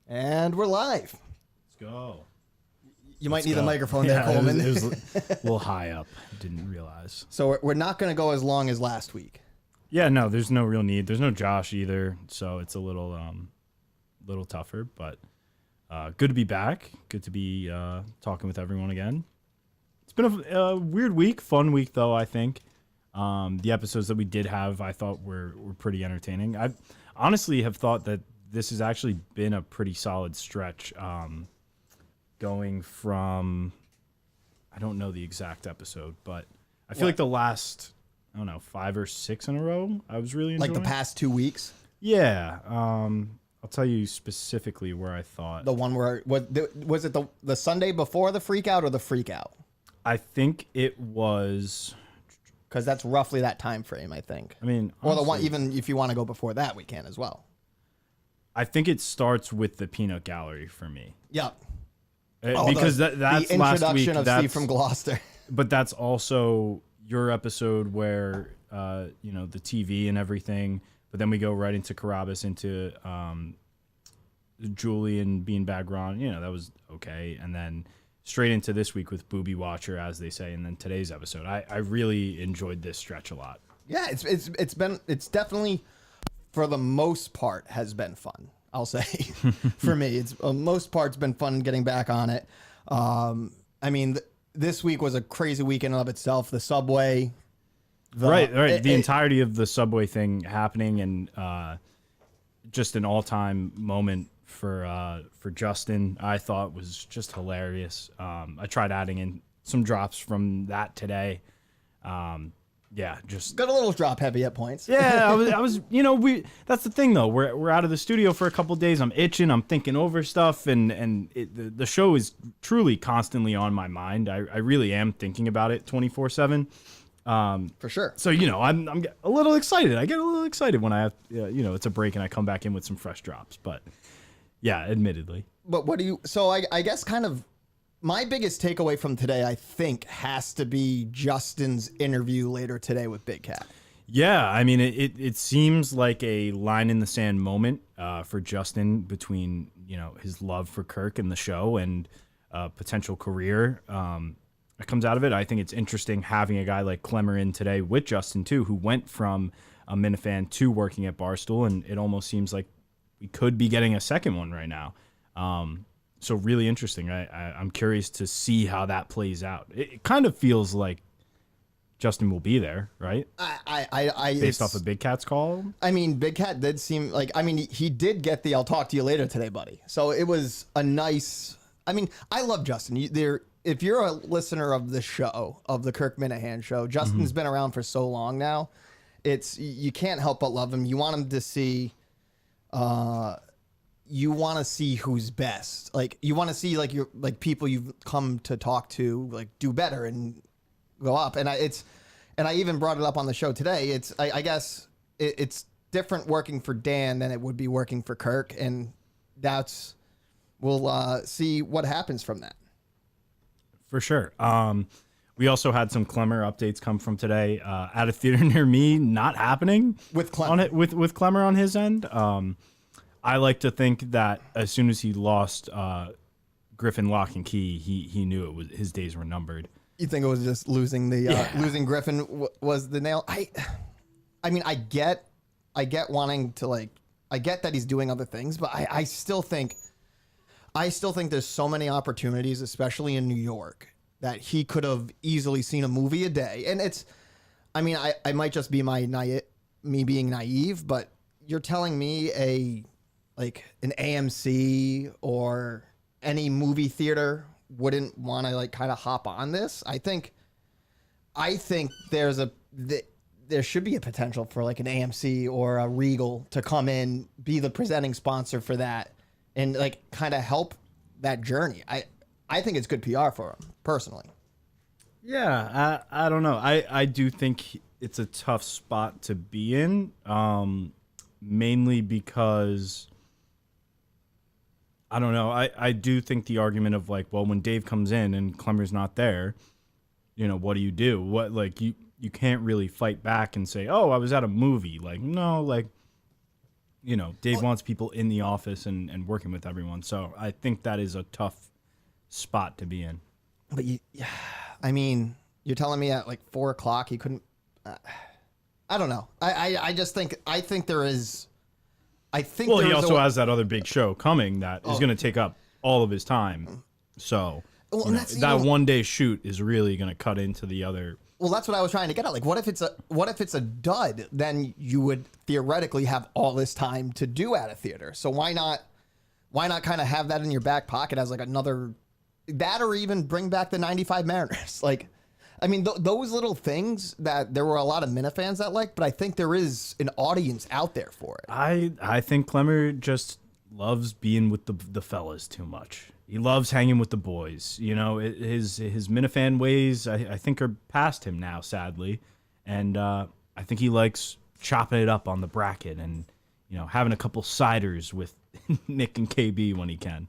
And we're live. Let's go. You might need the microphone there, Coleman. It was a little high up. Didn't realize. So we're not going to go as long as last week. Yeah, no, there's no real need. There's no Josh either, so it's a little tougher. But good to be back. Good to be talking with everyone again. It's been a weird week, fun week though. I think the episodes that we did have, I thought were pretty entertaining. I honestly have thought that this has actually been a pretty solid stretch. Going from, I don't know the exact episode, but I feel like the last, I don't know, 5 or 6 in a row, I was really enjoying. Like the past 2 weeks? Yeah. I'll tell you specifically where I thought. The one where, was it the Sunday before the freak out or the freak out? I think it was. Because that's roughly that time frame, I think. I mean, honestly, or the one, even if you want to go before that, we can as well. I think it starts with the peanut gallery for me. Yep. Because that's the introduction of Steve from Gloucester. But that's also your episode where the TV and everything. But then we go right into Carabas, into Julian Beanbag Ron. That was okay. And then straight into this week with Booby Watcher, as they say, and then today's episode. I really enjoyed this stretch a lot. Yeah, it's definitely, for the most part, has been fun. I'll say for me, it's most part's been fun getting back on it. I mean, this week was a crazy week in and of itself. The subway, right. The entirety of the subway thing happening, and just an all-time moment for Justin. I thought was just hilarious. I tried adding in some drops from that today. Yeah, just got a little drop heavy at points. Yeah, I was. That's the thing though. We're out of the studio for a couple of days. I'm itching. I'm thinking over stuff, and the show is truly constantly on my mind. I really am thinking about it 24/7. For sure. So I'm a little excited. I get a little excited when I have it's a break and I come back in with some fresh drops. But yeah, admittedly. But what do you? So I guess kind of. My biggest takeaway from today, I think, has to be Justin's interview later today with Big Cat. Yeah, I mean, it seems like a line in the sand moment for Justin between his love for Kirk and the show and potential career that comes out of it. I think it's interesting having a guy like Clemmer in today with Justin too, who went from a Minifan to working at Barstool, and it almost seems like we could be getting a second one right now. So really interesting. I'm curious to see how that plays out. It kind of feels like Justin will be there, right? Based off of Big Cat's call. I mean, Big Cat did seem like. I mean, he did get the "I'll talk to you later today, buddy." So it was a nice. I mean, I love Justin. If you're a listener of the show, of the Kirk Minahan show, Justin's been around for so long now. You can't help but love him. You want him to see. You want to see who's best. Like you want to see like people you've come to talk to like do better and go up. And I even brought it up on the show today. I guess it's different working for Dan than it would be working for Kirk, and we'll see what happens from that. For sure. We also had some Clemmer updates come from today. At a theater near me, not happening with Clemmer on it with Clemmer on his end. I like to think that as soon as he lost Griffin Lock and Key, he knew his days were numbered. You think it was just losing losing Griffin was the nail? I mean, I get wanting to I get that he's doing other things, but I still think there's so many opportunities, especially in New York, that he could have easily seen a movie a day. And I might just be me being naive, but you're telling me an AMC or any movie theater wouldn't want to kind of hop on this. I think there should be a potential for an AMC or a Regal to come in, be the presenting sponsor for that, and kind of help that journey. I think it's good PR for him personally. Yeah, I don't know. I do think it's a tough spot to be in, mainly because. I don't know. I do think the argument of when Dave comes in and Clemmer's not there, what do you do? What you can't really fight back and say, oh, I was at a movie. No, Dave wants people in the office and working with everyone. So I think that is a tough spot to be in. But you're telling me at like 4:00 he couldn't. I don't know. I just think there is. I think. Well, he also has that other big show coming that is going to take up all of his time. So that 1 day shoot is really going to cut into the other. Well, that's what I was trying to get at. Like, what if it's a dud? Then you would theoretically have all this time to do at a theater. So why not kind of have that in your back pocket as like another that, or even bring back the '95 Mariners? Like, I mean, those little things that there were a lot of Minifans that liked, but I think there is an audience out there for it. I think Clemmer just loves being with the fellas too much. He loves hanging with the boys. His Minifan ways, I think, are past him now, sadly. And I think he likes chopping it up on the bracket and, having a couple ciders with Nick and KB when he can.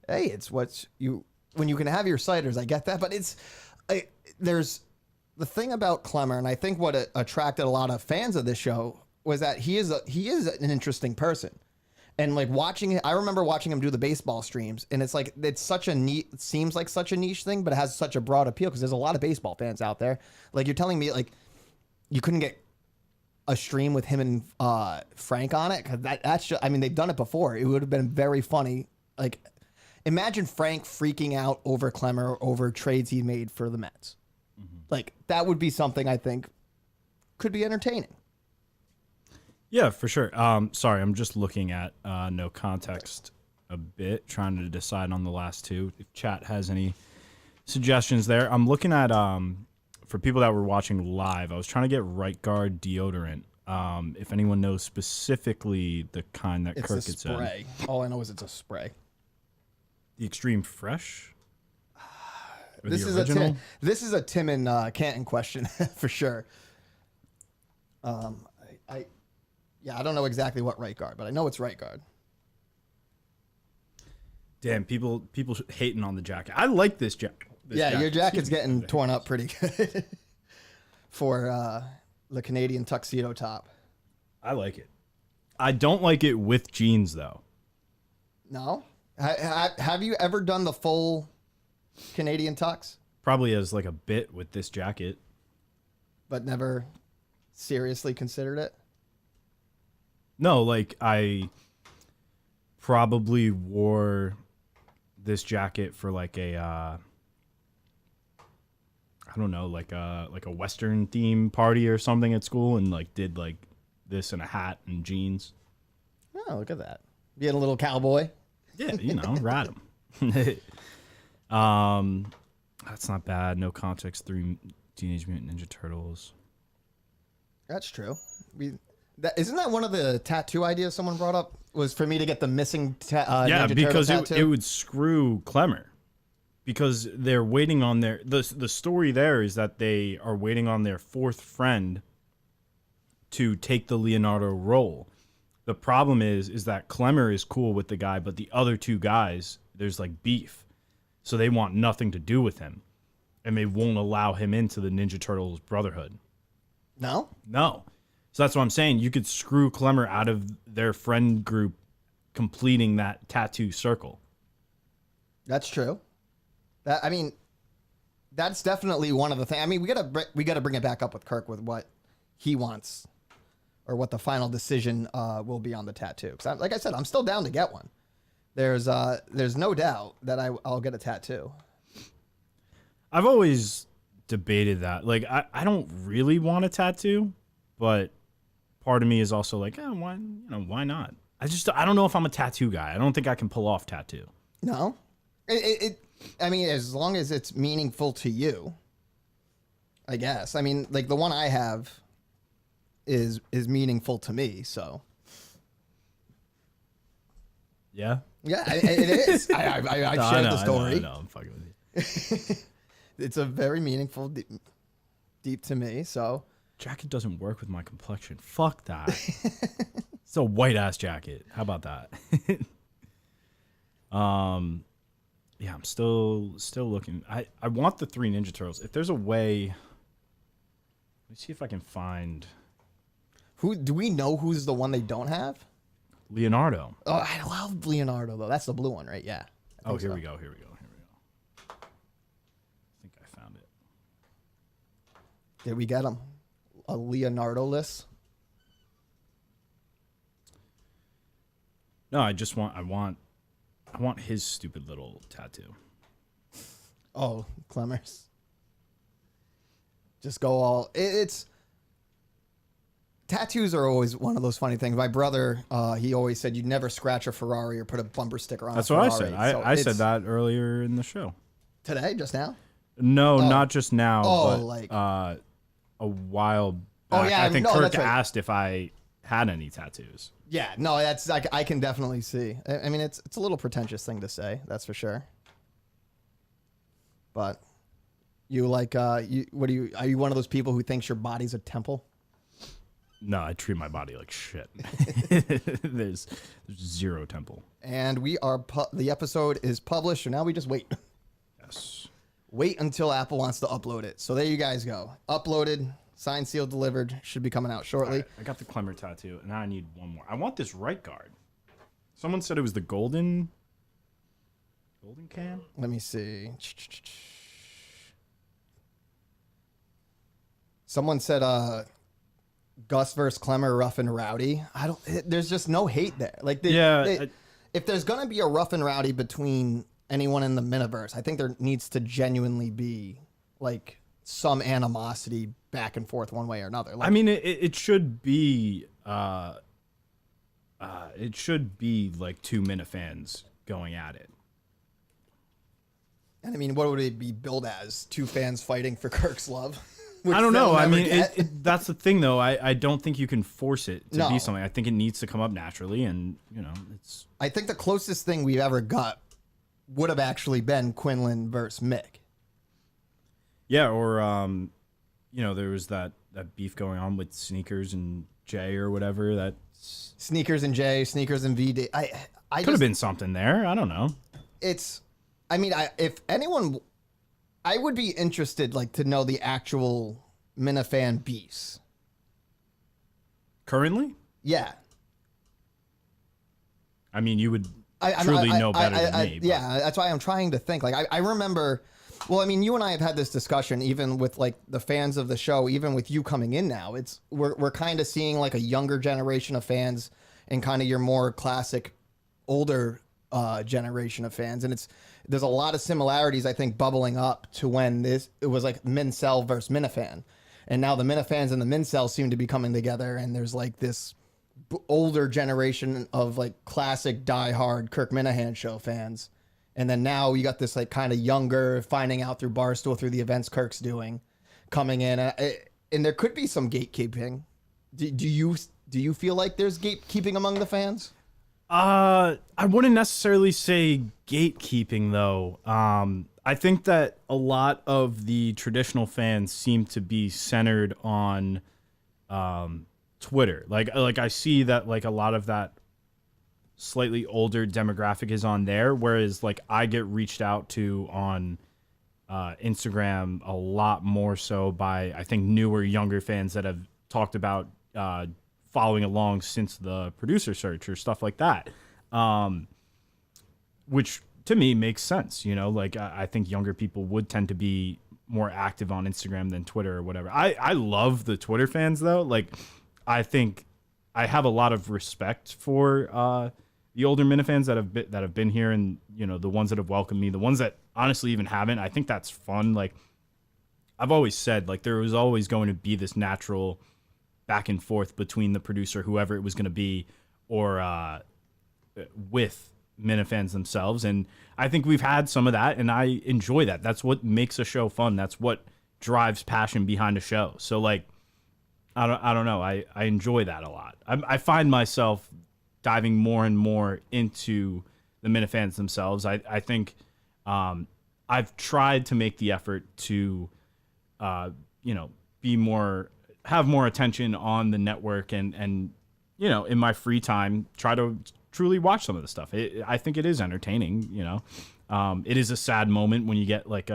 Hey, it's when you can have your ciders, I get that. But there's the thing about Clemmer, and I think what attracted a lot of fans of this show was that he is an interesting person. And like I remember watching him do the baseball streams, and it's seems like such a niche thing, but it has such a broad appeal because there's a lot of baseball fans out there. Like, you're telling me like you couldn't get a stream with him and Frank on it? 'Cause that's just, they've done it before. It would have been very funny. Like, imagine Frank freaking out over Clemmer over trades he made for the Mets. Mm-hmm. Like, that would be something I think could be entertaining. Yeah, for sure. Sorry, I'm just looking at No Context a bit, trying to decide on the last two. If chat has any suggestions there. I'm looking at, for people that were watching live, I was trying to get Right Guard deodorant. If anyone knows specifically the kind that Kirk gets in. It's a spray. All I know is it's a spray. The Extreme Fresh? This is a Tim and Canton question for sure. I don't know exactly what Right Guard, but I know it's Right Guard. Damn, people hating on the jacket. I like this jacket. Your jacket's getting torn up pretty good for the Canadian tuxedo top. I like it. I don't like it with jeans, though. No? Have you ever done the full Canadian tux? Probably as like a bit with this jacket. But never seriously considered it? No, like I probably wore this jacket for like a I don't know, like a Western theme party or something at school, and like did like this in a hat and jeans. Oh, look at that. Being a little cowboy. Yeah, rad 'em. That's not bad. No Context 3 Teenage Mutant Ninja Turtles. That's true. Isn't that one of the tattoo ideas someone brought up? Was for me to get the missing Ninja because Turtle tattoo? it would screw Clemmer. Because they're waiting on the story there is that they are waiting on their fourth friend to take the Leonardo role. The problem is that Clemmer is cool with the guy, but the other two guys, there's like beef. So they want nothing to do with him. And they won't allow him into the Ninja Turtles Brotherhood. No? No. So that's what I'm saying. You could screw Clemmer out of their friend group completing that tattoo circle. That's true. That's definitely one of the things. We gotta bring it back up with Kirk with what he wants, or what the final decision will be on the tattoo. Because, like I said, I'm still down to get one. There's no doubt that I'll get a tattoo. I've always debated that. Like, I don't really want a tattoo, but part of me is also like, why not? I don't know if I'm a tattoo guy. I don't think I can pull off tattoo. No, as long as it's meaningful to you, I guess. Like the one I have is meaningful to me. So. Yeah. Yeah, it is. I've shared the story. I know. I'm fucking with you. It's a very meaningful, deep to me. So. Jacket doesn't work with my complexion. Fuck that. It's a white ass jacket. How about that? Yeah, I'm still looking. I want the 3 Ninja Turtles. If there's a way, let me see if I can find. Who do we know? Who's the one they don't have? Leonardo. Oh, I love Leonardo though. That's the blue one, right? Yeah. Oh, here we go. I think I found it. Did we get him? A Leonardo list? No, I want his stupid little tattoo. Oh, Clemmers. Just go all. It's tattoos are always one of those funny things. My brother, he always said you'd never scratch a Ferrari or put a bumper sticker on. That's a what Ferrari. I said. I said that earlier in the show. Today, just now. No, not just now. Oh, but, like a while back. Oh yeah, I think no, Kirk that's right. asked if I had any tattoos. Yeah, no, that's like I can definitely see. I mean, it's a little pretentious thing to say, that's for sure. But you like are you one of those people who thinks your body's a temple? No, I treat my body like shit. There's zero temple. And the episode is published, so now we just wait. Yes. Wait until Apple wants to upload it. So there you guys go. Uploaded, signed, sealed, delivered. Should be coming out shortly. Right, I got the Clemmer tattoo, and now I need one more. I want this right guard. Someone said it was the golden can? Let me see. Someone said Gus versus Clemmer, rough and rowdy. There's just no hate there. Like, if there's gonna be a rough and rowdy between anyone in the Miniverse, I think there needs to genuinely be like some animosity back and forth one way or another. Like, I mean, it should be like two Minifans going at it. and I mean, what would it be billed as? Two fans fighting for Kirk's love? I don't know. I mean, that's the thing, though. I don't think you can force it to be something. I think it needs to come up naturally, and it's. I think the closest thing we've ever got would have actually been Quinlan versus Mick. Yeah, or there was that beef going on with Sneakers and Jay or whatever. That Sneakers and Jay, Sneakers and VD. I could have been something there. I don't know. I mean, if anyone, I would be interested, like, to know the actual Minifan beefs. Currently? Yeah. I mean, you would truly know better than me. Yeah, that's why I'm trying to think. Like, I remember, well, I mean, you and I have had this discussion, even with, like, the fans of the show, even with you coming in now. We're kind of seeing, like, a younger generation of fans and kind of your more classic, older generation of fans. And there's a lot of similarities, I think, bubbling up to when it was like Mincel versus Minifan. And now the Minifans and the Mincel seem to be coming together, and there's like this older generation of like classic diehard Kirk Minahan show fans. And then now you got this like kind of younger, finding out through Barstool, through the events Kirk's doing, coming in. And there could be some gatekeeping. Do you feel like there's gatekeeping among the fans? I wouldn't necessarily say gatekeeping, though. I think that a lot of the traditional fans seem to be centered on Twitter. Like I see that like a lot of that slightly older demographic is on there, whereas like I get reached out to on Instagram a lot more so by, I think, newer, younger fans that have talked about following along since the producer search or stuff like that, which to me makes sense. Like I think younger people would tend to be more active on Instagram than Twitter or whatever. I love the Twitter fans though. Like I think I have a lot of respect for the older Minifans that have been here, and the ones that have welcomed me, the ones that honestly even haven't. I think that's fun. Like I've always said, like there was always going to be this natural back and forth between the producer, whoever it was going to be, or with Minifans themselves. And I think we've had some of that, and I enjoy that. That's what makes a show fun. That's what drives passion behind a show. So like, I don't know. I enjoy that a lot. I find myself diving more and more into the Minifans themselves. I think I've tried to make the effort to, have more attention on the network and in my free time, try to truly watch some of the stuff. I think it is entertaining. It is a sad moment when you get like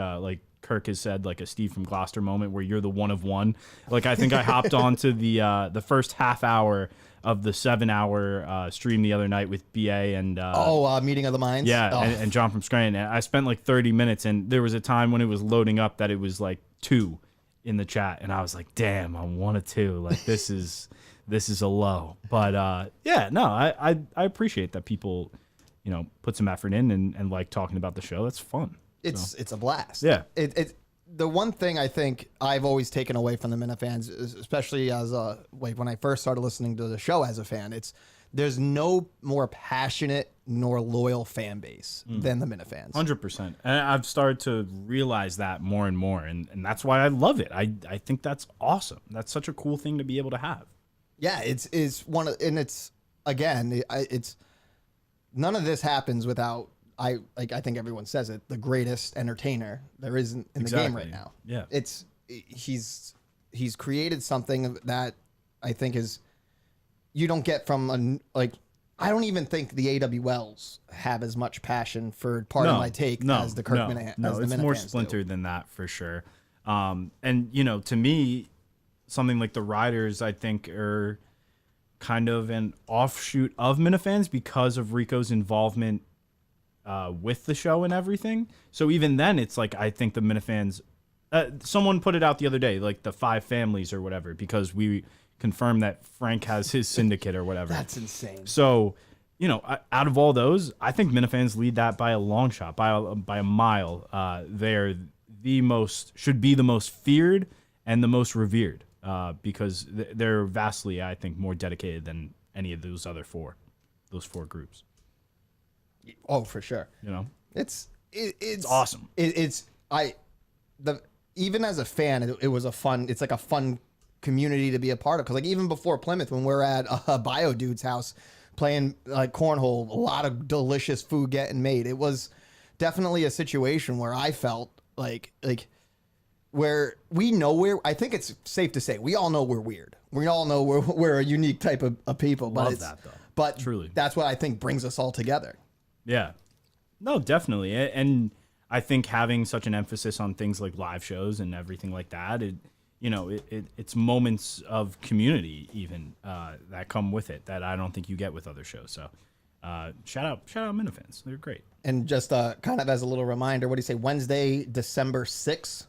Kirk has said, like a Steve from Gloucester moment where you're the one of one. Like, I think I hopped onto the first half hour of the 7-hour stream the other night with BA and Meeting of the Minds. yeah, Oh. and John from Scranton. I spent like 30 minutes, and there was a time when it was loading up that it was like 2 in the chat, and I was like, damn, I'm 1 of 2. Like, this is a low. But yeah, no, I appreciate that people, you know, put some effort in and like talking about the show. That's fun. It's a blast. Yeah. It the one thing I think I've always taken away from the Minifans, especially as when I first started listening to the show as a fan, there's no more passionate nor loyal fan base than the Minifans. 100%. And I've started to realize that more and more, and that's why I love it. I think that's awesome. That's such a cool thing to be able to have. Yeah, it's one of, and it's again, it's none of this happens without I think everyone says it, the greatest entertainer there is in the game right now. Yeah. He's created something that I think is you don't get from I don't even think the AWLs have as much passion for my take as the Kirk Minahan. No, it's more splintered than that for sure. And you know, to me, something like the Riders, I think, are kind of an offshoot of Minifans because of Rico's involvement with the show and everything. So even then, it's like I think the Minifans. Someone put it out the other day, like the 5 families or whatever, because we confirmed that Frank has his syndicate or whatever. That's insane. So, you know, out of all those, I think Minifans lead that by a long shot, by a mile. They're should be the most feared and the most revered because they're vastly, I think, more dedicated than any of those other 4 groups. Oh, for sure. You know, it's awesome. Even as a fan, it was a fun. It's like a fun community to be a part of. Because like even before Plymouth, when we're at a Bio Dude's house playing like cornhole, a lot of delicious food getting made. It was definitely a situation where I felt like where we know I think it's safe to say we all know we're weird. We all know we're a unique type of people. Love that though. But truly, that's what I think brings us all together. Yeah, no, definitely, and I think having such an emphasis on things like live shows and everything like that, it's moments of community even that come with it that I don't think you get with other shows. So shout out Minifans. They're great. And just kind of as a little reminder, what do you say? Wednesday, December 6th.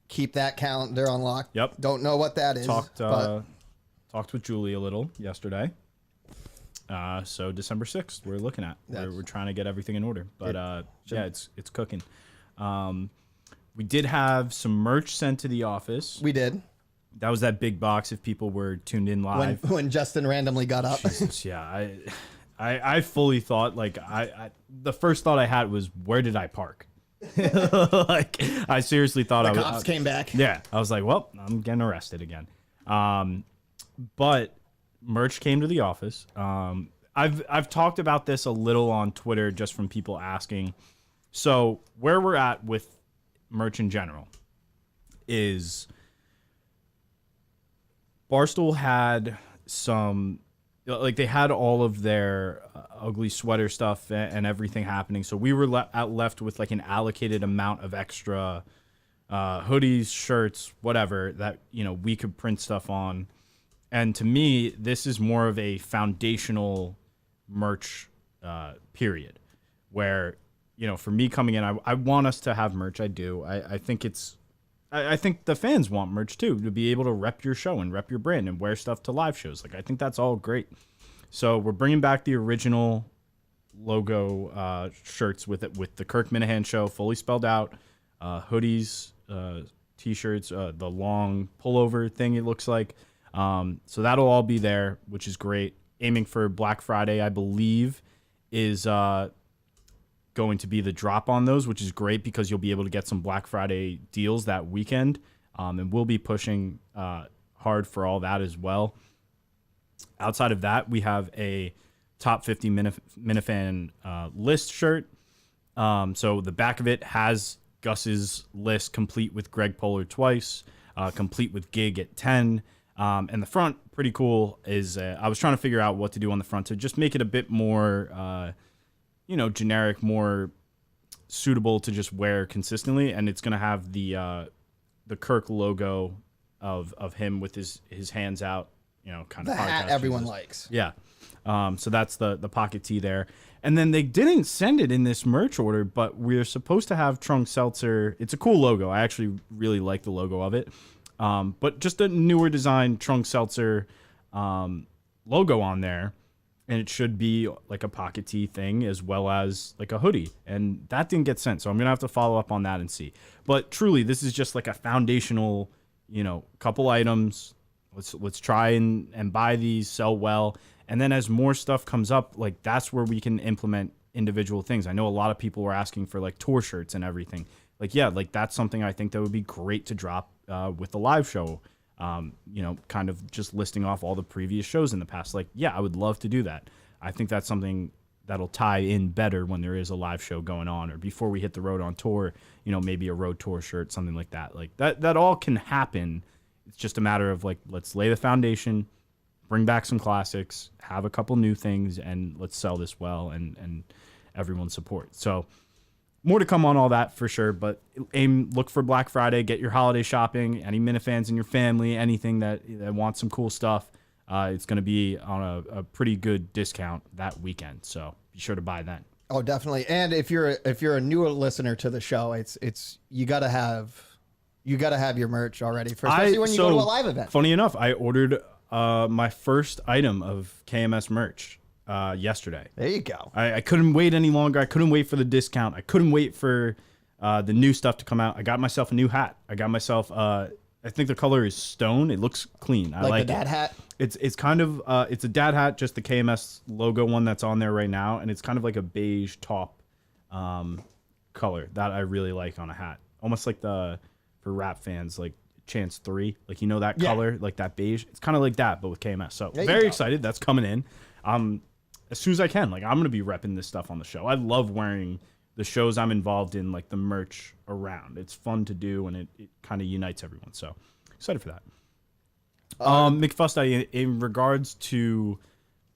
Keep that calendar unlocked. Yep. Don't know what that is. Talked with Julie a little yesterday. So December 6th, we're looking at. We're trying to get everything in order. But it's cooking. We did have some merch sent to the office. We did. That was that big box if people were tuned in live. When Justin randomly got up. Jesus, yeah. I fully thought, like, the first thought I had was, where did I park? Like, I seriously thought the cops came back. Yeah. I was like, well, I'm getting arrested again. But merch came to the office. I've talked about this a little on Twitter just from people asking. So where we're at with merch in general is Barstool had some, like they had all of their ugly sweater stuff and everything happening. So we were left with like an allocated amount of extra hoodies, shirts, whatever that, we could print stuff on. And to me, this is more of a foundational merch period where, for me coming in, I want us to have merch. I do. I think I think the fans want merch too, to be able to rep your show and rep your brand and wear stuff to live shows. Like, I think that's all great. So we're bringing back the original logo shirts with the Kirk Minahan show fully spelled out, hoodies, t-shirts, the long pullover thing it looks like. So that'll all be there, which is great. Aiming for Black Friday, I believe, is going to be the drop on those, which is great because you'll be able to get some Black Friday deals that weekend. And we'll be pushing hard for all that as well. Outside of that, we have a top 50 Minifan list shirt. So the back of it has Gus's list complete with Greg Pollard twice, complete with Gig at 10. And the front, pretty cool, is I was trying to figure out what to do on the front to just make it a bit more, generic, more suitable to just wear consistently, and it's gonna have the Kirk logo of him with his hands out, kind of The hat everyone likes. Yeah. So that's the pocket tee there. And then they didn't send it in this merch order, but we're supposed to have Trunk Seltzer. It's a cool logo. I actually really like the logo of it. But just a newer design Trunk Seltzer logo on there. And it should be like a pocket tee thing as well as like a hoodie. And that didn't get sent. So I'm going to have to follow up on that and see. But truly, this is just like a foundational, couple items. Let's try and buy these, sell well. And then as more stuff comes up, like that's where we can implement individual things. I know a lot of people were asking for like tour shirts and everything. Like, yeah, like that's something I think that would be great to drop with the live show. Kind of just listing off all the previous shows in the past. Like, yeah, I would love to do that. I think that's something that'll tie in better when there is a live show going on or before we hit the road on tour, maybe a road tour shirt, something like that. Like that all can happen. It's just a matter of like, let's lay the foundation, bring back some classics, have a couple new things, and let's sell this well and everyone support. So more to come on all that for sure, but look for Black Friday, get your holiday shopping, any Minifans in your family, anything that wants some cool stuff. It's going to be on a pretty good discount that weekend, so be sure to buy then. Oh, definitely. And if you're a newer listener to the show, it's you gotta have your merch already, especially when you go to a live event. Funny enough, I ordered my first item of KMS merch yesterday. There you go. I couldn't wait any longer. I couldn't wait for the discount. I couldn't wait for the new stuff to come out. I got myself a new hat. I got myself I think the color is stone. It looks clean. I like the dad hat. It's kind of it's a dad hat, just the KMS logo one that's on there right now, and it's kind of like a beige top color that I really like on a hat. Almost like for rap fans, like Chance 3, like that color, like that beige. It's kind of like that, but with KMS. So very excited. That's coming in. As soon as I can, like I'm gonna be repping this stuff on the show. I love wearing the shows I'm involved in, like the merch around. It's fun to do, and it kind of unites everyone. So excited for that. McFusta, in regards to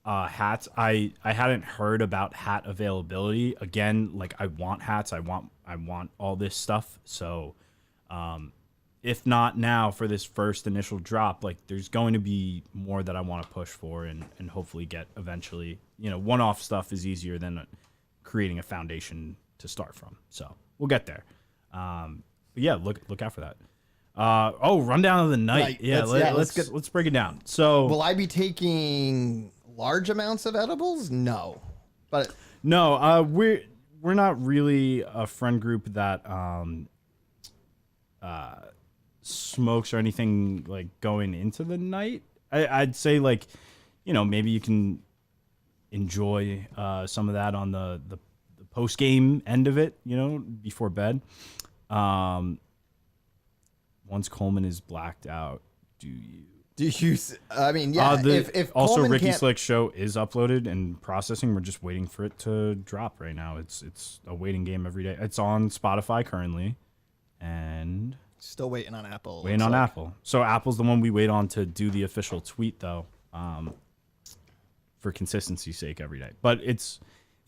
hats, I hadn't heard about hat availability. Again, like I want hats. I want all this stuff. So if not now for this first initial drop, like there's going to be more that I want to push for and hopefully get eventually. One-off stuff is easier than creating a foundation to start from. So we'll get there. But yeah, look out for that. Rundown of the night. Let's break it down. So will I be taking large amounts of edibles? No, but no, we're not really a friend group that smokes or anything like going into the night. I'd say like, maybe you can enjoy some of that on the post game end of it, before bed. Once Coleman is blacked out, do you? I mean, yeah. If also Coleman Ricky can't... Slick's show is uploaded and processing. We're just waiting for it to drop right now. It's a waiting game every day. It's on Spotify currently, and still waiting on Apple. Waiting on Apple. So Apple's the one we wait on to do the official tweet, though, for consistency's sake every day. But if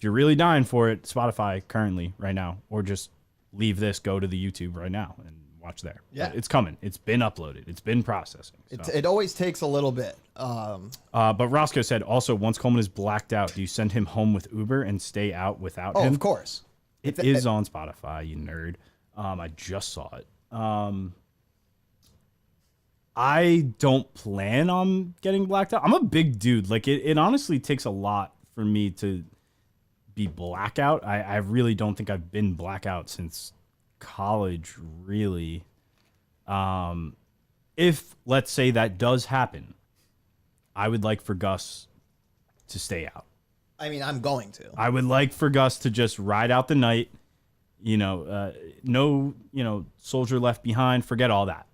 you're really dying for it, Spotify currently right now, or just leave this, go to the YouTube right now and watch there. Yeah, but it's coming. It's been uploaded. It's been processing. So. It always takes a little bit. But Roscoe said also, once Coleman is blacked out, do you send him home with Uber and stay out without him? Oh, of course. It is on Spotify, you nerd. I just saw it. I don't plan on getting blacked out. I'm a big dude. Like it honestly takes a lot for me to be blackout. I really don't think I've been blackout since college, really. If let's say that does happen, I would like for Gus to stay out. I mean, I'm going to. I would like for Gus to just ride out the night. No, soldier left behind. Forget all that.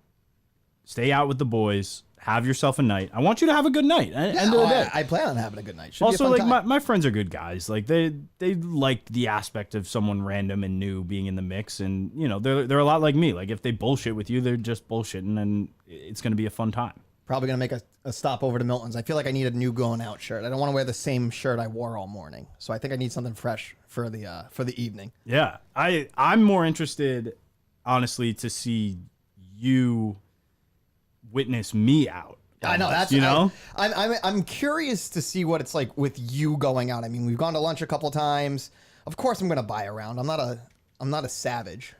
Stay out with the boys. Have yourself a night. I want you to have a good night. End of the day. I plan on having a good night. Should also, be a fun like time. my friends are good guys. Like they like the aspect of someone random and new being in the mix, and they're a lot like me. Like if they bullshit with you, they're just bullshitting, and it's gonna be a fun time. Probably gonna make a stop over to Miltons. I feel like I need a new going out shirt. I don't want to wear the same shirt I wore all morning. So I think I need something fresh for the evening. Yeah, I'm more interested, honestly, to see you witness me out. I know that's I'm curious to see what it's like with you going out. I mean, we've gone to lunch a couple times. Of course, I'm gonna buy around. I'm not a savage.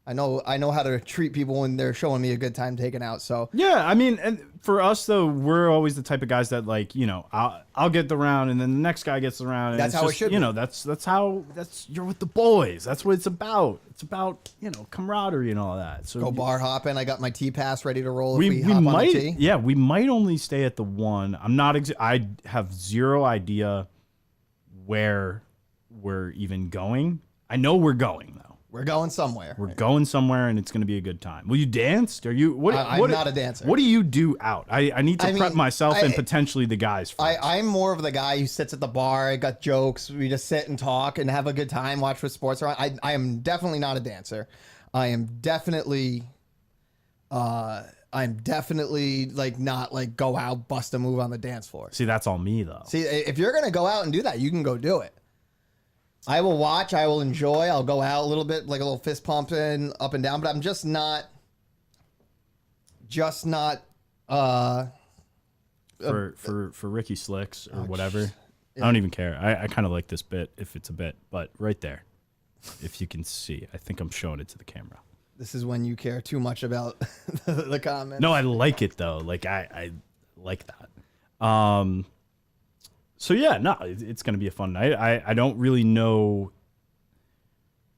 I know how to treat people when they're showing me a good time taking out. So yeah, I mean, and for us though, we're always the type of guys that like, I'll get the round and then the next guy gets the round. And that's how it should be. That's you're with the boys. That's what it's about. It's about camaraderie and all that. So go bar hopping. I got my tea pass ready to roll. We hop might, on the tee. Yeah, we might only stay at the one. I'm not. I have zero idea where we're even going. I know we're going though. We're going somewhere. We're going somewhere, and it's going to be a good time. Will you dance? Are you? I'm not a dancer. What do you do out? I need to prep myself and potentially the guys first. I'm more of the guy who sits at the bar. I got jokes. We just sit and talk and have a good time. Watch what sports are on. I am definitely not a dancer. I am definitely. I'm definitely like not like go out, bust a move on the dance floor. See, that's all me though. See, if you're gonna go out and do that, you can go do it. I will watch. I will enjoy. I'll go out a little bit, like a little fist pumping up and down. But I'm just not. For Ricky Slicks or whatever. Yeah. I don't even care. I kind of like this bit if it's a bit, but right there, if you can see, I think I'm showing it to the camera. This is when you care too much about the comments. No, I like it though. Like I like that. So yeah, no, it's going to be a fun night. I don't really know.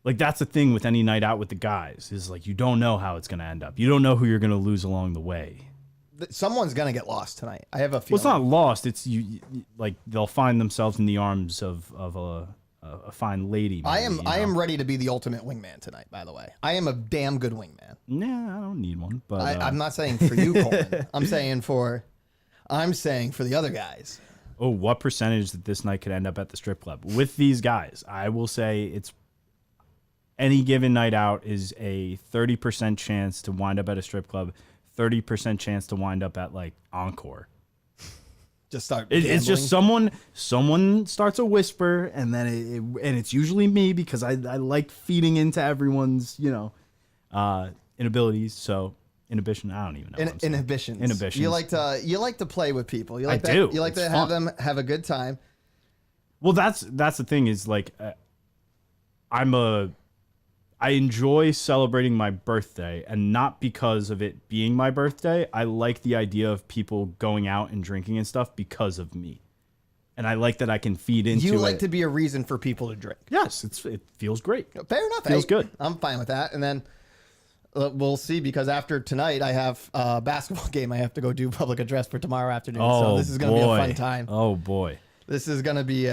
Like that's the thing with any night out with the guys is like, you don't know how it's going to end up. You don't know who you're going to lose along the way. Someone's going to get lost tonight. I have a feeling. Well, it's not lost. It's you like they'll find themselves in the arms of a fine lady. Maybe, I am ready to be the ultimate wingman tonight, by the way. I am a damn good wingman. Nah, I don't need one, but I'm not saying for you, Coleman. I'm saying for the other guys. Oh, what percentage that this night could end up at the strip club with these guys? I will say it's any given night out is a 30% chance to wind up at a strip club, 30% chance to wind up at like Encore. Just start. It's just someone starts a whisper, and then it's usually me because I like feeding into everyone's inabilities. So. Inhibition. I don't even know. Inhibitions. You like to play with people. You like I do. You like to have them have a good time. Well, that's the thing is like, I enjoy celebrating my birthday, and not because of it being my birthday. I like the idea of people going out and drinking and stuff because of me, and I like that I can feed into. You like to be a reason for people to drink. Yes, it feels great. Fair enough. Feels good. I'm fine with that, and then. We'll see, because after tonight I have a basketball game I have to go do public address for tomorrow afternoon. So this is going to be a fun time. Oh boy. This is going to be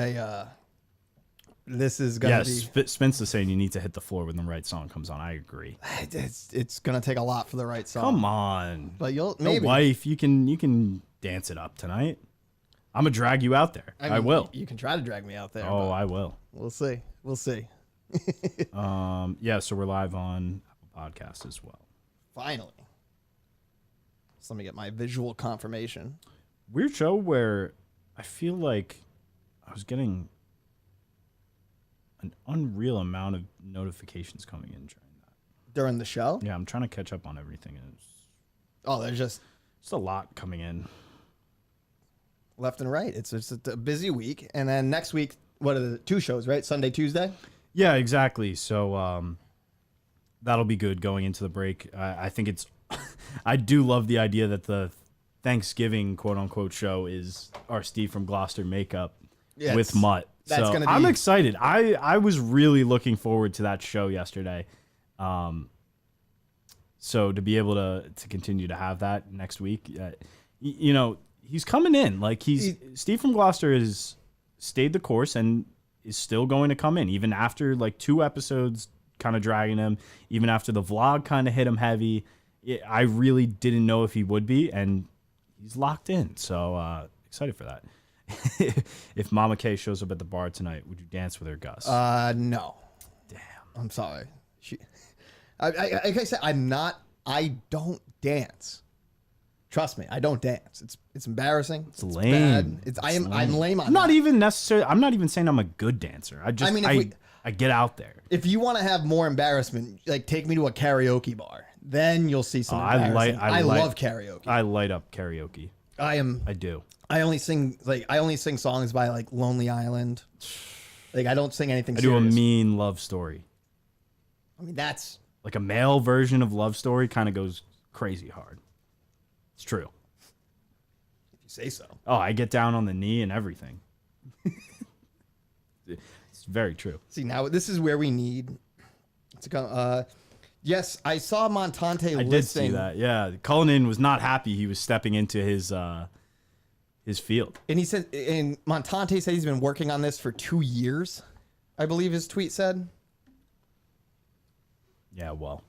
Spencer's saying you need to hit the floor when the right song comes on. I agree. It's going to take a lot for the right song. Come on. But maybe. Wife, you can dance it up tonight. I'm going to drag you out there. I will. You can try to drag me out there. Oh, I will. We'll see. Yeah, so we're live on podcast as well. Finally. So let me get my visual confirmation. Weird show where I feel like I was getting an unreal amount of notifications coming in during the show. Yeah, I'm trying to catch up on everything. There's just a lot coming in left and right. It's a busy week, and then next week, what are the 2 shows, right? Sunday, Tuesday. Yeah, exactly. So that'll be good going into the break. I think it's I do love the idea that the Thanksgiving quote unquote show is our Steve from Gloucester makeup with Mutt. That's so gonna be... I'm excited. I was really looking forward to that show yesterday. So to be able to continue to have that next week, he's coming in. Like Steve from Gloucester has stayed the course and is still going to come in even after like 2 episodes kind of dragging him, even after the vlog kind of hit him heavy. I really didn't know if he would be, and he's locked in. So excited for that. If Mama K shows up at the bar tonight, would you dance with her, Gus? No. Damn. I'm sorry. Like I said, I don't dance. Trust me, I don't dance. It's embarrassing. It's lame. bad. I'm lame on I'm not that. even necessarily. I'm not even saying I'm a good dancer. I get out there. If you want to have more embarrassment, like take me to a karaoke bar. Then you'll see some embarrassing. I love karaoke. I light up karaoke. I do. I only sing songs by like Lonely Island. Like I don't sing anything. I serious. do a mean love story. I mean that's like a male version of Love Story. Kind of goes crazy hard. It's true. If you say so. Oh, I get down on the knee and everything. It's very true. See, now this is where we need to go. Yes, I saw Montante. I did see that. Yeah, Cullinan was not happy. He was stepping into his field, and he said, and Montante said he's been working on this for 2 years. I believe his tweet said. Yeah, well,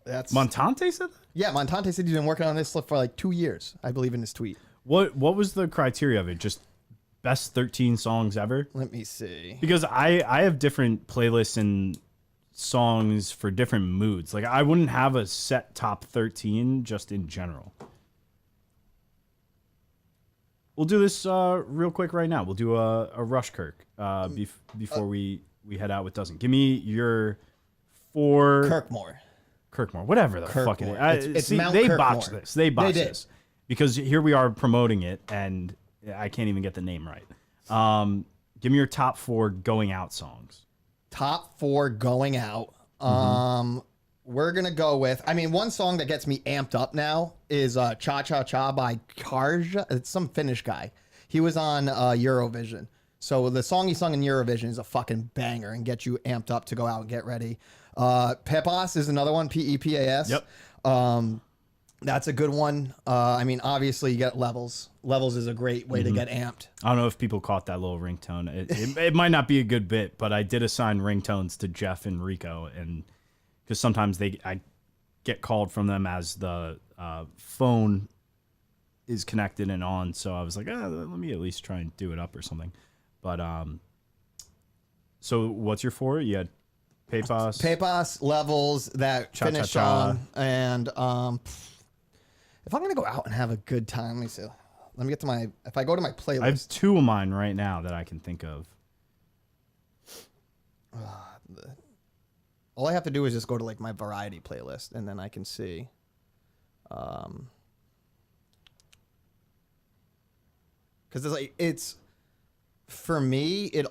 that's Montante said that. Yeah, Montante said he's been working on this for like 2 years. I believe in his tweet. What was the criteria of it? Just best 13 songs ever? Let me see. Because I have different playlists and songs for different moods. Like I wouldn't have a set top 13 just in general. We'll do this real quick right now. We'll do a Rush Kirk before we head out with Doesn't. Give me your 4 Kirkmore, whatever the fuck it is. It's see, Mount they Kirkmore. botched this. They botched this. Because here we are promoting it, and I can't even get the name right. Give me your top 4 going out songs. Top 4 going out. We're going to go with, I mean, one song that gets me amped up now is Cha Cha Cha by Karja. It's some Finnish guy. He was on Eurovision. So the song he sung in Eurovision is a fucking banger and gets you amped up to go out and get ready. Pepas is another one, P-E-P-A-S. Yep. That's a good one. I mean, obviously you get Levels. Levels is a great way to get amped. I don't know if people caught that little ringtone. It might not be a good bit, but I did assign ringtones to Jeff and Rico, and because sometimes I get called from them as the phone is connected and on. So I was like, let me at least try and do it up or something. But so what's your 4? You had Pepas, Levels, that Finnish song, and if I'm gonna go out and have a good time, let me see. Let me get to if I go to my playlist. I have 2 of mine right now that I can think of. All I have to do is just go to like my variety playlist, and then I can see. Because it's for me, it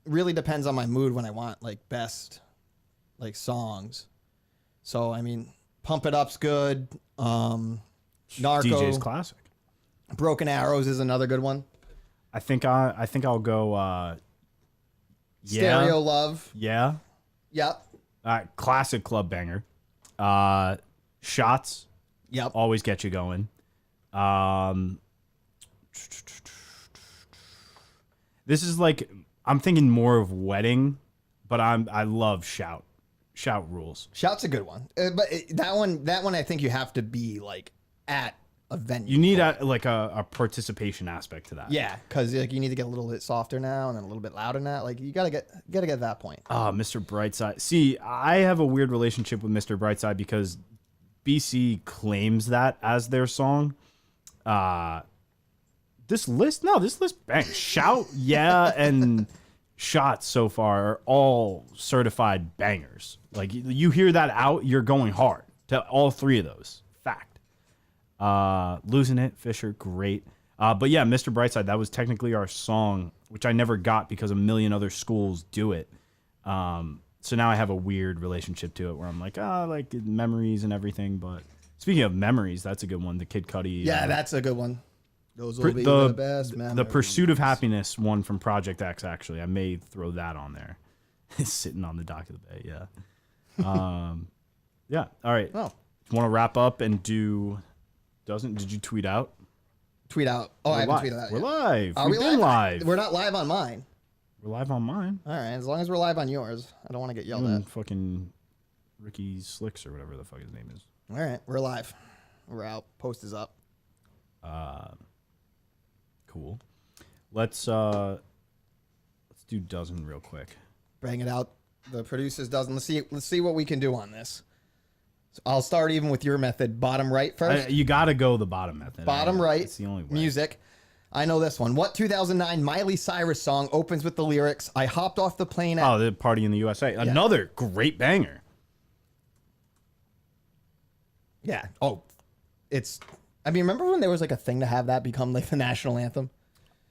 really depends on my mood when I want like best like songs. So I mean, Pump It Up's good. Narco, DJ's classic. Broken Arrows is another good one. I think I'll go. Stereo Love. Yeah. Yep. Classic club banger. Shots. Yep. Always get you going. This is like I'm thinking more of Wedding, but I love Shout. Shout rules. Shout's a good one, but that one I think you have to be like at a venue. You need a participation aspect to that. Yeah, because like you need to get a little bit softer now and then a little bit louder now. Like you gotta get that point. Mr. Brightside. See, I have a weird relationship with Mr. Brightside because BC claims that as their song. This list bangs. Shout, yeah, and Shots so far are all certified bangers. Like you hear that out, you're going hard to all 3 of those. Fact. Losing It, Fisher, great. But yeah, Mr. Brightside, that was technically our song, which I never got because a million other schools do it. So now I have a weird relationship to it where I'm like, like memories and everything. But speaking of memories, that's a good one. The Kid Cudi. Yeah, that's a good one. Those will be the best memories. The Pursuit of Happiness one from Project X, actually. I may throw that on there. It's sitting on the dock of the bay, yeah. Yeah, all right. Oh. You want to wrap up and do... Did you tweet out? Tweet out. Oh, I haven't tweeted out yet. We're live. Are we been live. We're not live on mine. We're live on mine. All right, as long as we're live on yours. I don't want to get yelled at. Fucking Ricky Slicks or whatever the fuck his name is. All right, we're live. We're out. Post is up. Cool. Let's do Dozen real quick. Bang it out. The producers Dozen. Let's see what we can do on this. So I'll start even with your method. Bottom right first. You got to go the bottom method. Bottom right. It's the only way. Music. I know this one. What 2009 Miley Cyrus song opens with the lyrics, "I hopped off the plane at..." Oh, the Party in the USA. Another great banger. Yeah. Oh, it's... I mean, remember when there was like a thing to have that become like the national anthem?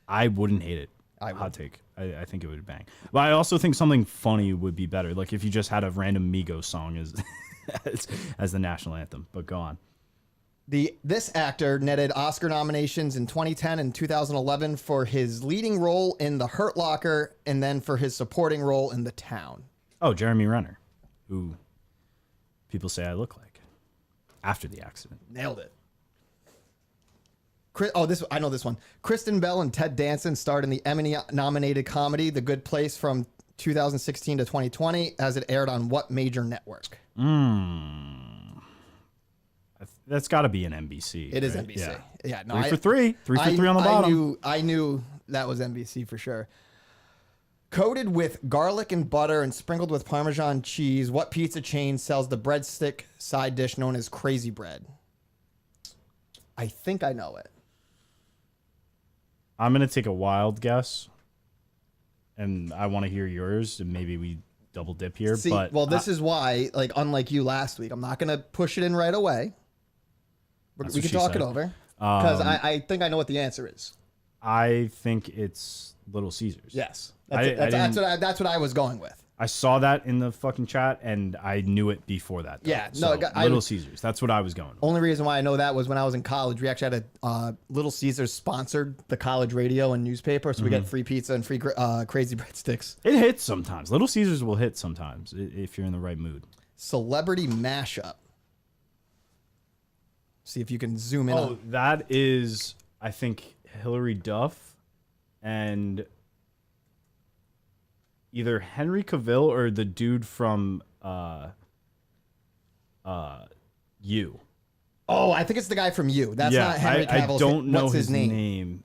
I wouldn't hate it. I would. Hot take. I think it would bang. But I also think something funny would be better. Like if you just had a random Migos song as the national anthem. But go on. This actor netted Oscar nominations in 2010 and 2011 for his leading role in The Hurt Locker and then for his supporting role in The Town. Oh, Jeremy Renner, who people say I look like after the accident. Nailed it. I know this one. Kristen Bell and Ted Danson starred in the Emmy-nominated comedy The Good Place from 2016 to 2020 as it aired on what major network? That's got to be an NBC. It is right? NBC. Yeah. No, 3 for 3. 3 for 3 on the bottom. I knew that was NBC for sure. Coated with garlic and butter and sprinkled with Parmesan cheese, what pizza chain sells the breadstick side dish known as Crazy Bread? I think I know it. I'm going to take a wild guess, and I want to hear yours, and maybe we double dip here. See, but well, this is why, like, unlike you last week, I'm not going to push it in right away. We can talk it over, because I think I know what the answer is. I think it's Little Caesars. Yes. That's what I was going with. I saw that in the fucking chat, and I knew it before that. Though. Yeah, so, no, Little Caesars. That's what I was going with. Only reason why I know that was when I was in college. We actually had a Little Caesars sponsored the college radio and newspaper, so we get free pizza and free Crazy Breadsticks. It hits sometimes. Little Caesars will hit sometimes if you're in the right mood. Celebrity mashup. See if you can zoom in. Oh, that is, I think, Hillary Duff and either Henry Cavill or the dude from You. Oh, I think it's the guy from You. That's not Henry Cavill. I don't know What's his name.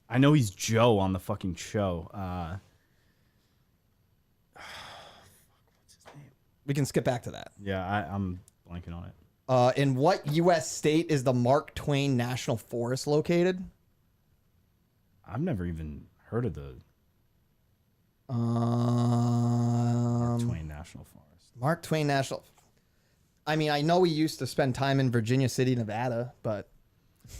I know he's Joe on the fucking show. What's his name? We can skip back to that. Yeah, I'm blanking on it. In what U.S. state is the Mark Twain National Forest located? I've never even heard of the Mark Twain National Forest. Mark Twain National. I mean, I know he used to spend time in Virginia City, Nevada, but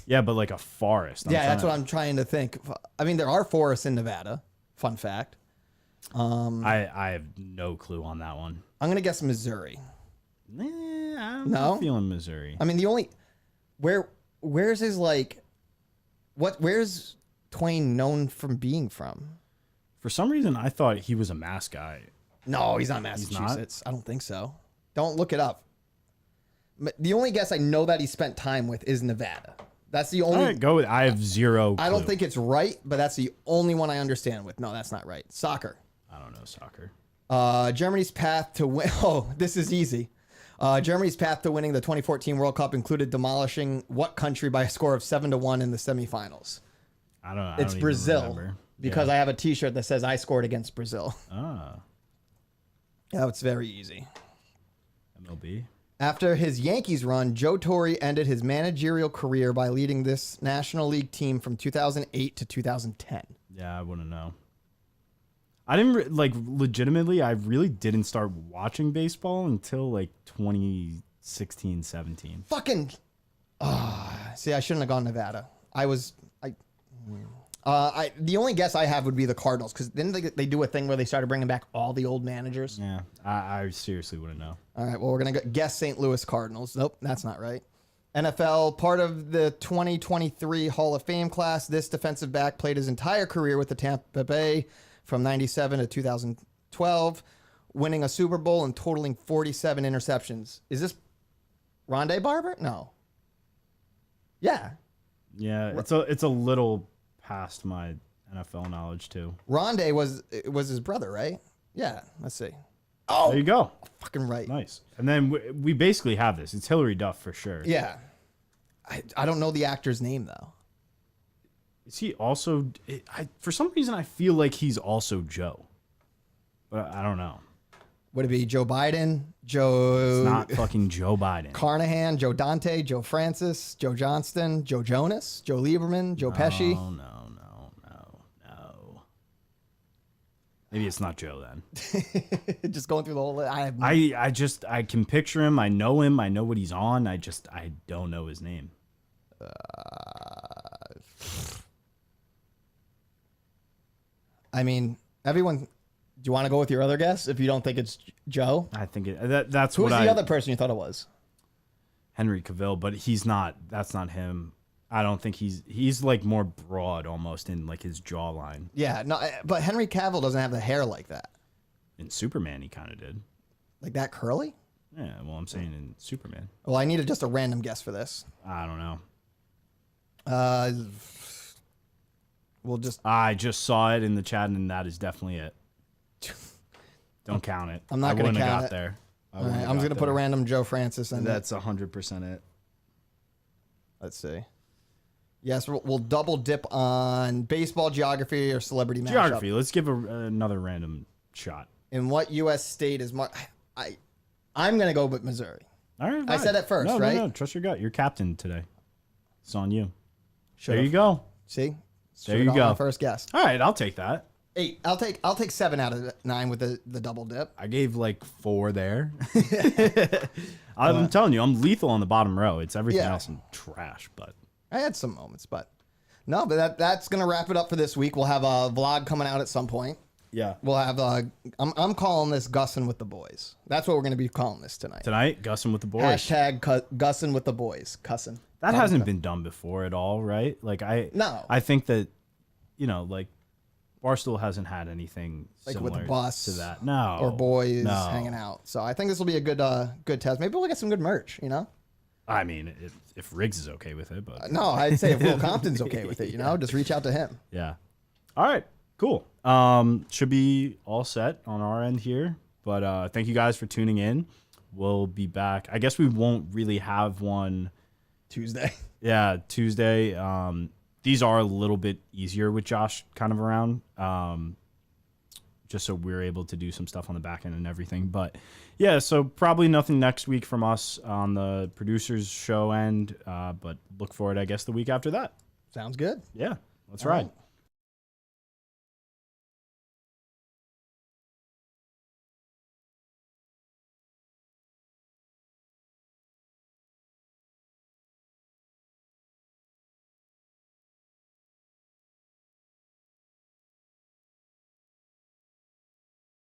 yeah, but like a forest. That's what I'm trying to think. I mean, there are forests in Nevada. Fun fact. I have no clue on that one. I'm gonna guess Missouri. I'm not feeling Missouri. I mean, the only where's his like where's Twain known from being from? For some reason, I thought he was a Mass guy. No, he's not Massachusetts. I don't think so. Don't look it up. The only guess I know that he spent time with is Nevada. That's the only. All right, go with. I have zero clue. I don't think it's right, but that's the only one I understand with. No, that's not right. Soccer. I don't know soccer. Germany's path to win. Oh, this is easy. Germany's path to winning the 2014 World Cup included demolishing what country by a score of 7-1 in the semifinals? I don't know. It's Brazil. Because I have a T-shirt that says I scored against Brazil. Ah. Yeah, it's very easy. MLB. After his Yankees run, Joe Torre ended his managerial career by leading this National League team from 2008 to 2010. Yeah, I wouldn't know. I didn't legitimately. I really didn't start watching baseball until like 2016, 17. Fucking. See, I shouldn't have gone Nevada. The only guess I have would be the Cardinals, because then they do a thing where they started bringing back all the old managers. Yeah, I seriously wouldn't know. All right, well, we're going to guess St. Louis Cardinals. Nope, that's not right. NFL, part of the 2023 Hall of Fame class, this defensive back played his entire career with the Tampa Bay from 97 to 2012, winning a Super Bowl and totaling 47 interceptions. Is this Rondé Barber? No. Yeah. Yeah, it's a little past my NFL knowledge too. Rondé was his brother, right? Yeah. Let's see. Oh, there you go. Fucking right. Nice. And then we basically have this. It's Hillary Duff for sure. Yeah. I don't know the actor's name though. Is he also? For some reason, I feel like he's also Joe, but I don't know. Would it be Joe Biden, Joe? It's not fucking Joe Biden. Carnahan, Joe Dante, Joe Francis, Joe Johnston, Joe Jonas, Joe Lieberman, Joe Pesci. No. Maybe it's not Joe then. Just going through the whole list. I can picture him. I know him. I know what he's on. I don't know his name. I mean, everyone. Do you want to go with your other guess if you don't think it's Joe? I think that's Who's what the other person you thought it was? Henry Cavill, but he's not. That's not him. I don't think he's like more broad almost in like his jawline. Yeah, no, but Henry Cavill doesn't have the hair like that. In Superman, he kind of did. Like that curly? Yeah, well, I'm saying in Superman. Well, I needed just a random guess for this. I don't know. I just saw it in the chat, and that is definitely it. Don't count it. I'm not going to count got it. There. All right, I'm just going to put a random Joe Francis in. That's 100% it. Let's see. Yes, we'll double dip on baseball, geography, or celebrity matchup. Geography. Let's give another random shot. In what U.S. state is I'm going to go with Missouri. All right. I said it first, right? No, trust your gut. You're captain today. It's on you. Should've. There you go. See? There you go. My first guess. All right, I'll take that. 8. I'll take 7 out of 9 with the double dip. I gave like 4 there. I'm telling you, I'm lethal on the bottom row. It's everything else in trash, but I had some moments, but no, but that's gonna wrap it up for this week. We'll have a vlog coming out at some point. yeah. We'll have I'm calling this Gussin' with the Boys. That's what we're gonna be calling this tonight. Tonight, Gussin' with the boys. Hashtag Gussin' with the Boys. Cussin'. That hasn't been done before at all, right? Like I think that, like Barstool hasn't had anything Like similar with a bus to that. No. Or boys No. hanging out. So I think this will be a good test. Maybe we'll get some good merch, I mean, if Riggs is okay with it, but No, I'd say if Will Compton's okay with it, just reach out to him. yeah. All right, cool. Should be all set on our end here, but thank you guys for tuning in. We'll be back. I guess we won't really have one Tuesday. Yeah, Tuesday. These are a little bit easier with Josh kind of around, just so we're able to do some stuff on the back end and everything. But yeah, so probably nothing next week from us on the producers show end, but look for it, I guess, the week after that. Sounds good. Yeah, let's All ride. right.